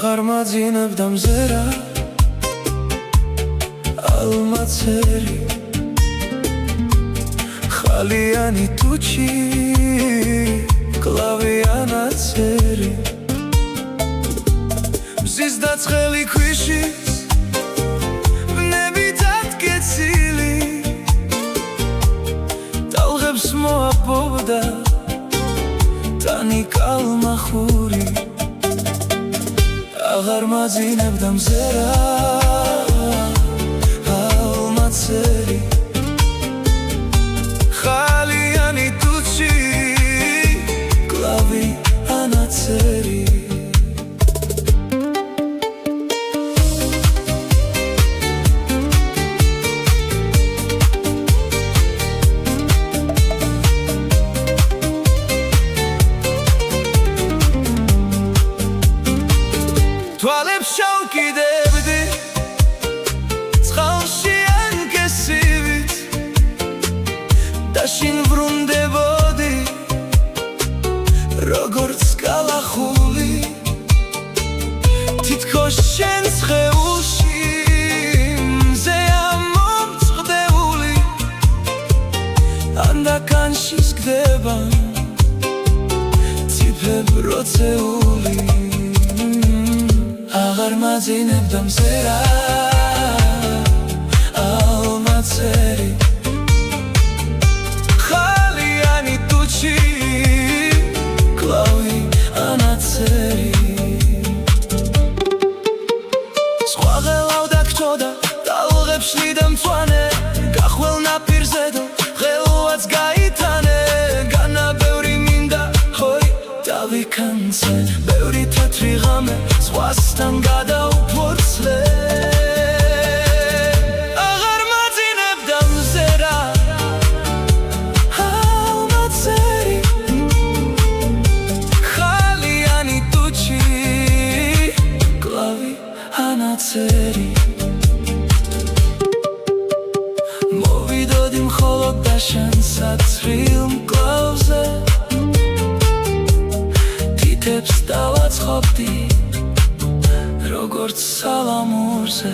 აღარ მაძინებდა მზერა ალმაცერი ხალიანი ტუჩი კლავიანაცერი მზის დაწყელი ქვიშის ვნებით ატკეცილი ტალღებს მოაპოვდა ტანი კალმახური აღარ მაძინებდა მზერა ალმაცერი ხალიანი ტუჩი კლავიანაცერი თვალებს შავკიდებდი წყალში ანკესივით და შინ ვრუნდებოდი როგორც კალახული თითქოს შენ სხეულში მზეა მომწყდეული ანდაკანში სკდება ციფებ როცეული აღარ მაძინებდა მზერა ალმაცერი ხალიანი ტუჩი კლავიანაცერი სხვა ღელავდა გჭოდა ტალღებს შლიდა მწვანე გახვალ ნაპირზე და ღელვაც გაიტანე განა ბევრი მინდა ხოი დავიქანცე ბევრი თეთრი ღამე ზღვასთან გადაუფორცლე აღარ მაძინებდა მზერა ალმაცერი ხალიანი ტუჩი კლავიანაცერი მოვიდოდი მხოლოდ და შენ საცრილ მკლავზე თითებს დავაცხობდი როგორც სალამურზე